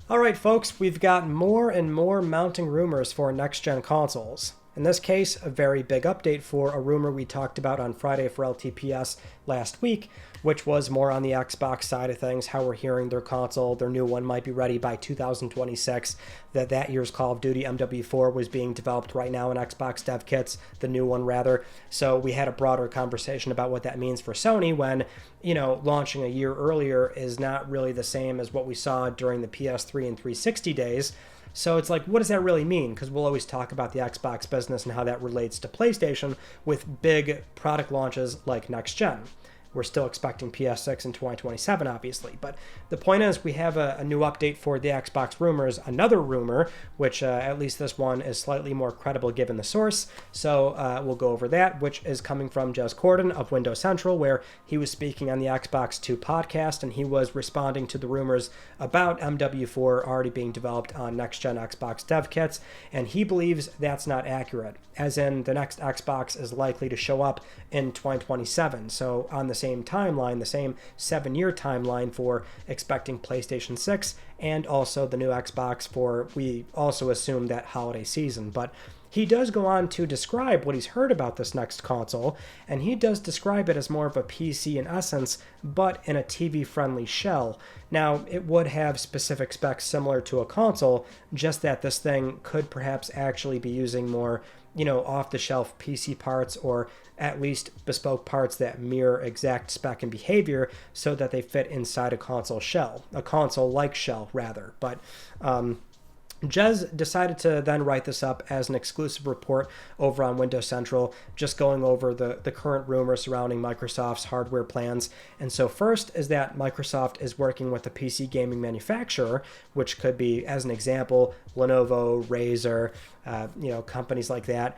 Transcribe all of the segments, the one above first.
All right, folks, we've got more and more mounting rumors for next-gen consoles. In this case, a very big update for a rumor we talked about on Friday for LTPS last week, which was more on the Xbox side of things, how we're hearing their console, their new one might be ready by 2026, that year's Call of Duty MW4 was being developed right now in Xbox dev kits, the new one rather. So we had a broader conversation about what that means for Sony when, launching a year earlier is not really the same as what we saw during the PS3 and 360 days. So it's like, what does that really mean? Because we'll always talk about the Xbox business and how that relates to PlayStation with big product launches like next gen. We're still expecting PS6 in 2027, obviously. But the point is, we have a new update for the Xbox rumors. Another rumor, which at least this one is slightly more credible given the source. So we'll go over that, which is coming from Jez Corden of Windows Central, where he was speaking on the Xbox 2 podcast, and he was responding to the rumors about MW4 already being developed on next-gen Xbox dev kits, and he believes that's not accurate, as in the next Xbox is likely to show up in 2027. So on the same timeline, the same 7-year timeline for expecting PlayStation 6 and also the new Xbox for, we also assume, that holiday season. But he does go on to describe what he's heard about this next console, and he does describe it as more of a PC in essence, but in a TV-friendly shell. Now, it would have specific specs similar to a console, just that this thing could perhaps actually be using more off-the-shelf PC parts, or at least bespoke parts that mirror exact spec and behavior so that they fit inside a console-like shell, rather. But Jez decided to then write this up as an exclusive report over on Windows Central, just going over the current rumors surrounding Microsoft's hardware plans. And so first is that Microsoft is working with a PC gaming manufacturer, which could be, as an example, Lenovo, Razer, companies like that,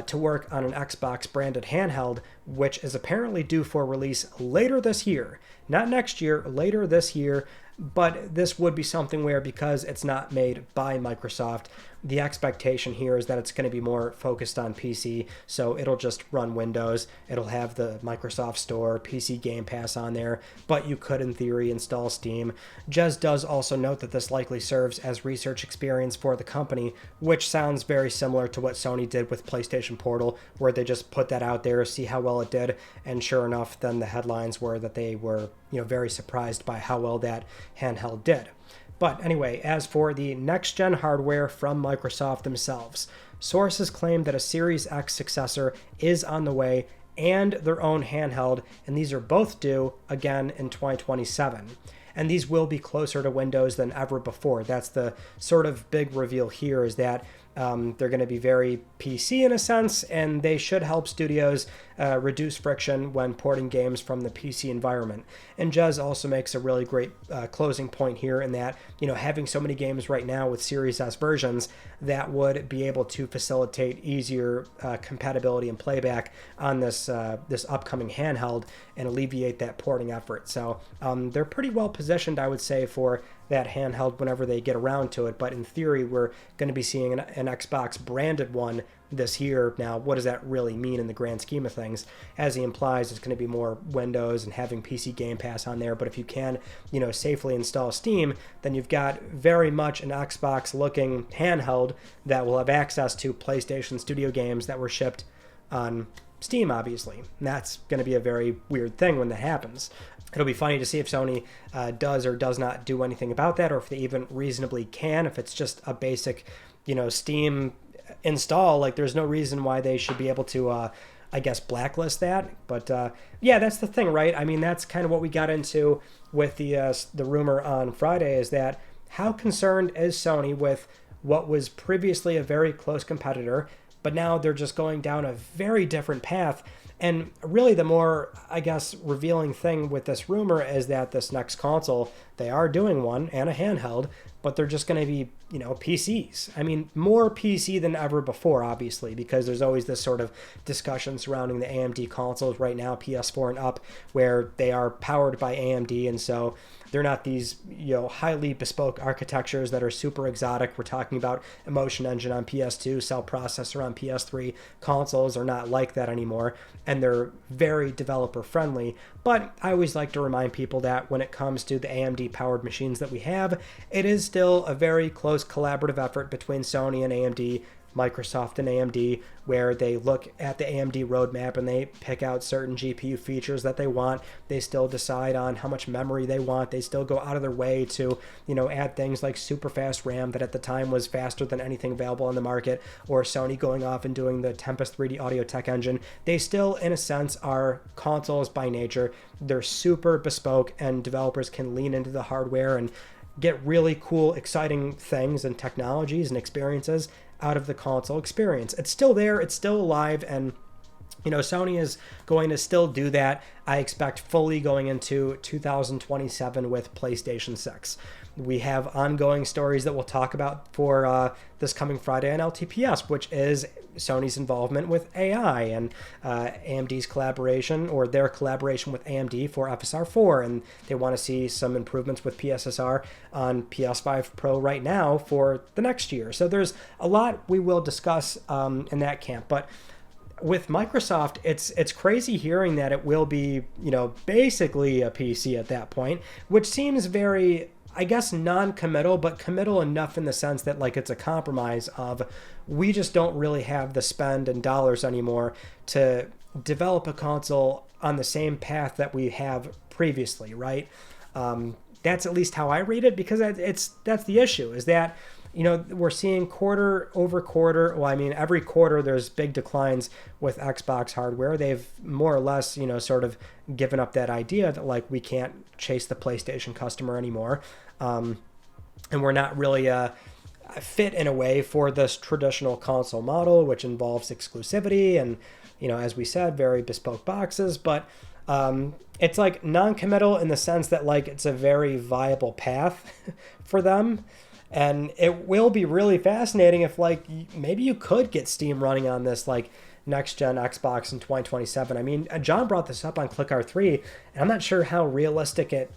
to work on an Xbox branded handheld, which is apparently due for release later this year. Not next year, later this year. But this would be something where, because it's not made by Microsoft, the expectation here is that it's going to be more focused on PC, so it'll just run Windows. It'll have the Microsoft Store, PC Game Pass on there, but you could, in theory, install Steam. Jez does also note that this likely serves as research experience for the company, which sounds very similar to what Sony did with PlayStation Portal, where they just put that out there, see how well it did, and sure enough, then the headlines were that they were very surprised by how well that handheld did. But anyway, as for the next-gen hardware from Microsoft themselves, sources claim that a Series X successor is on the way and their own handheld, and these are both due again in 2027. And these will be closer to Windows than ever before. That's the sort of big reveal here, is that they're going to be very PC in a sense, and they should help studios reduce friction when porting games from the PC environment. And Jez also makes a really great closing point here in that, having so many games right now with Series S versions, that would be able to facilitate easier compatibility and playback on this upcoming handheld and alleviate that porting effort. So they're pretty well positioned, I would say, for that handheld whenever they get around to it. But in theory, we're going to be seeing an Xbox branded one this year. Now, what does that really mean in the grand scheme of things? As he implies, it's going to be more Windows and having PC Game Pass on there. But if you can, safely install Steam, then you've got very much an Xbox-looking handheld that will have access to PlayStation Studio games that were shipped on Steam, obviously. And that's going to be a very weird thing when that happens. It'll be funny to see if Sony does or does not do anything about that, or if they even reasonably can. If it's just a basic, Steam install, like there's no reason why they should be able to, blacklist that. But yeah, that's the thing, right? I mean, that's kind of what we got into with the rumor on Friday, is that how concerned is Sony with what was previously a very close competitor, but now they're just going down a very different path. And really the more, revealing thing with this rumor is that this next console, they are doing one and a handheld, but they're just going to be, PCs. I mean, more PC than ever before, obviously, because there's always this sort of discussion surrounding the AMD consoles right now, PS4 and up, where they are powered by AMD. And so They're not these, highly bespoke architectures that are super exotic. We're talking about Emotion Engine on PS2, cell processor on PS3. Consoles are not like that anymore, and they're very developer friendly. But I always like to remind people that when it comes to the AMD powered machines that we have, it is still a very close collaborative effort between Sony and AMD, Microsoft and AMD, where they look at the AMD roadmap and they pick out certain GPU features that they want. They still decide on how much memory they want. They still go out of their way to, add things like super fast RAM that at the time was faster than anything available on the market, or Sony going off and doing the Tempest 3D audio tech engine. They still, in a sense, are consoles by nature. They're super bespoke, and developers can lean into the hardware and get really cool, exciting things and technologies and experiences out of the console experience. It's still there, it's still alive, and Sony is going to still do that, I expect, fully going into 2027 with PlayStation 6. We have ongoing stories that we'll talk about for this coming Friday on LTPS, which is Sony's involvement with AI and AMD's collaboration, or their collaboration with AMD for FSR4, and they want to see some improvements with PSSR on PS5 Pro right now for the next year. So there's a lot we will discuss in that camp, but with Microsoft, it's crazy hearing that it will be, basically a PC at that point, which seems very, I guess, non-committal, but committal enough in the sense that it's a compromise of, we just don't really have the spend and dollars anymore to develop a console on the same path that we have previously, right? That's at least how I read it, because that's the issue, is that we're seeing quarter over quarter. Well, I mean, every quarter there's big declines with Xbox hardware. They've more or less, sort of given up that idea that we can't chase the PlayStation customer anymore. And we're not really fit in a way for this traditional console model, which involves exclusivity and, as we said, very bespoke boxes. But it's non-committal in the sense that it's a very viable path for them. And it will be really fascinating if maybe you could get Steam running on this next gen Xbox in 2027. I mean, John brought this up on ClickR3, and I'm not sure how realistic it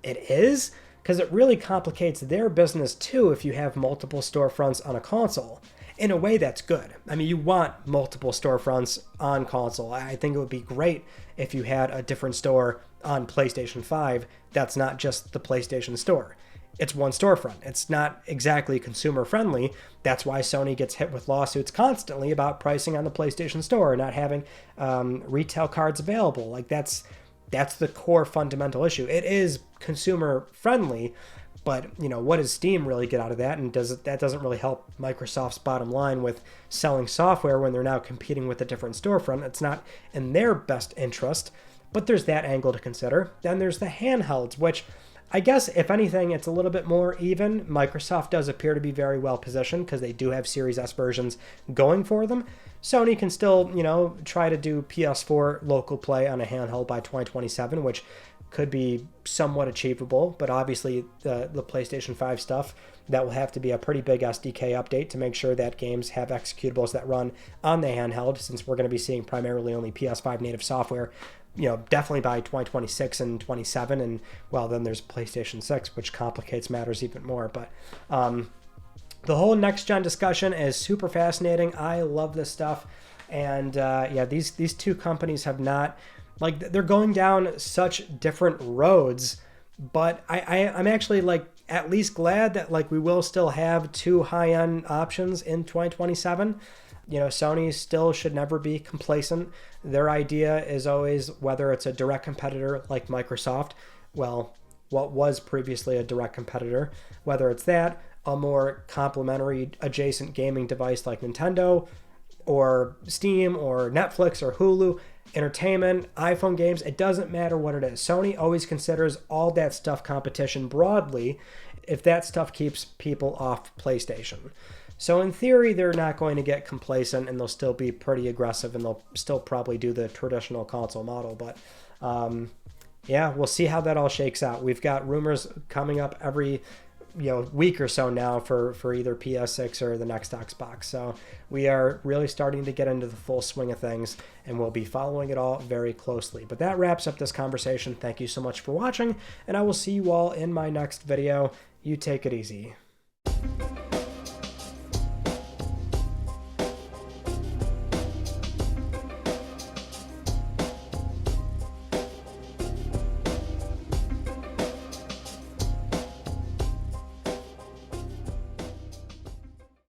is, because it really complicates their business too if you have multiple storefronts on a console. In a way, that's good. I mean, you want multiple storefronts on console. I think it would be great if you had a different store on PlayStation 5 that's not just the PlayStation Store. It's one storefront. It's not exactly consumer friendly. That's why Sony gets hit with lawsuits constantly about pricing on the PlayStation Store, not having retail cards available. That's the core fundamental issue. It is consumer friendly, but what does Steam really get out of that? And that doesn't really help Microsoft's bottom line with selling software when they're now competing with a different storefront. It's not in their best interest. But there's that angle to consider. Then there's the handhelds, which I guess, if anything, it's a little bit more even. Microsoft does appear to be very well positioned because they do have Series S versions going for them. Sony can still, try to do PS4 local play on a handheld by 2027, which could be somewhat achievable. But obviously, the PlayStation 5 stuff, that will have to be a pretty big SDK update to make sure that games have executables that run on the handheld, since we're going to be seeing primarily only PS5 native software definitely by 2026 and 27. And well, then there's PlayStation 6, which complicates matters even more. But the whole next gen discussion is super fascinating. I love this stuff. And these two companies have not, they're going down such different roads, but I'm actually at least glad that we will still have two high-end options in 2027. Sony still should never be complacent. Their idea is always, whether it's a direct competitor like Microsoft, well, what was previously a direct competitor, whether it's that, a more complementary adjacent gaming device like Nintendo or Steam or Netflix or Hulu, entertainment, iPhone games, it doesn't matter what it is. Sony always considers all that stuff competition broadly if that stuff keeps people off PlayStation. So in theory, they're not going to get complacent, and they'll still be pretty aggressive, and they'll still probably do the traditional console model. But we'll see how that all shakes out. We've got rumors coming up every week or so now for either PS6 or the next Xbox. So we are really starting to get into the full swing of things, and we'll be following it all very closely. But that wraps up this conversation. Thank you so much for watching, and I will see you all in my next video. You take it easy.